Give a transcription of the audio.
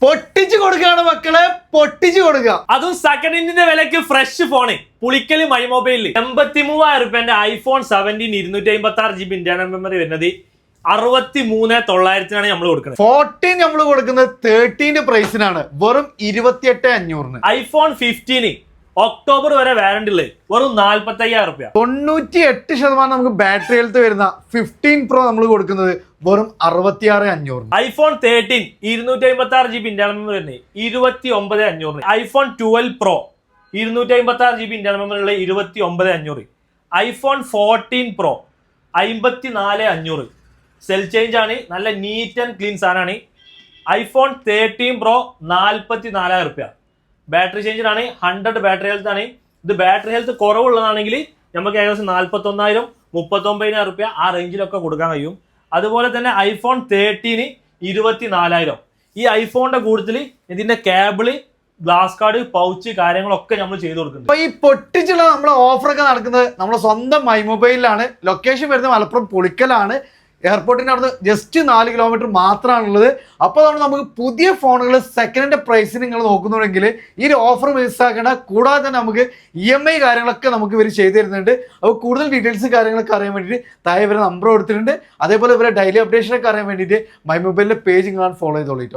പൊട്ടിച്ചു കൊടുക്കുകയാണ് മക്കളെ, പൊട്ടിച്ചു കൊടുക്കുക. അതും സെക്കൻഡ് ഹാൻഡിന്റെ വിലക്ക് ഫ്രഷ് ഫോണ് പുളിക്കല് മൈ മൊബൈലിൽ 83,000 ഐഫോൺ 17 256 GB ഇന്റർണൽ മെമ്മറി വരുന്നത് 63,900 നമ്മൾ കൊടുക്കുന്നത്. 14 നമ്മൾ കൊടുക്കുന്നത് 13 പ്രൈസിനാണ്, വെറും 28,500. ഐഫോൺ 15 ഒക്ടോബർ വരെ വാറന്റി ഉള്ളത് വെറും 45,000. 98% നമുക്ക് ബാറ്ററി ഹെൽത്ത് വരുന്ന 15 Pro നമ്മൾ കൊടുക്കുന്നത് വെറും 66,500. ഐഫോൺ 13 256 GB ഇന്റർണൽ മെമ്മറി വരുന്നത് 29,500. IPhone 12 Pro 256 GB internal memory ഉള്ള 29,500. IPhone 14 Pro 54,500. സെൽ ചേഞ്ച് ആണ്, നല്ല നീറ്റ് ആൻഡ് ക്ലീൻ സാധനമാണ്. IPhone 13 Pro 44,000. ബാറ്ററി ചേഞ്ചിനാണ്, 100 ബാറ്ററി ഹെൽത്ത് ആണ്. ഇത് ബാറ്ററി ഹെൽത്ത് കുറവുള്ളതാണെങ്കിൽ നമുക്ക് ഏകദേശം 41,000 39,000 ആ റേഞ്ചിലൊക്കെ കൊടുക്കാൻ കഴിയും. അതുപോലെ തന്നെ ഐഫോൺ 13 24,000. ഈ ഐഫോണിന്റെ കൂടുതൽ ഇതിന്റെ കേബിള്, ഗ്ലാസ് കാർഡ്, പൗച്ച് കാര്യങ്ങളൊക്കെ നമ്മൾ ചെയ്തു കൊടുക്കുന്നുണ്ട്. അപ്പൊ ഈ പൊട്ടിച്ചുള്ള നമ്മളെ ഓഫറൊക്കെ നടക്കുന്നത് നമ്മുടെ സ്വന്തം മൈ മൊബൈലിലാണ്. ലൊക്കേഷൻ വരുന്നത് മലപ്പുറം പുളിക്കലാണ്. എയർപോർട്ടിൻ്റെ അവിടുന്ന് ജസ്റ്റ് 4 കിലോമീറ്റർ മാത്രമാണുള്ളത്. അപ്പോൾ നമുക്ക് പുതിയ ഫോണുകൾ സെക്കൻഡ് ഹാൻഡ് പ്രൈസിന് നിങ്ങൾ നോക്കുന്നുണ്ടെങ്കിൽ ഈ ഒരു ഓഫർ മിസ്സാക്കേണ്ട. കൂടാതെ തന്നെ നമുക്ക് EMI കാര്യങ്ങളൊക്കെ നമുക്ക് ഇവർ ചെയ്തു തരുന്നുണ്ട്. അപ്പോൾ കൂടുതൽ ഡീറ്റെയിൽസ് കാര്യങ്ങളൊക്കെ അറിയാൻ വേണ്ടിയിട്ട് താഴെ ഇവരെ നമ്പർ കൊടുത്തിട്ടുണ്ട്. അതേപോലെ ഇവരെ ഡെയിലി അപ്ഡേഷനൊക്കെ അറിയാൻ വേണ്ടിയിട്ട് മൈ മൊബൈലിൻ്റെ പേജ് നിങ്ങളാണ് ഫോളോ ചെയ്തോളിട്ടോ.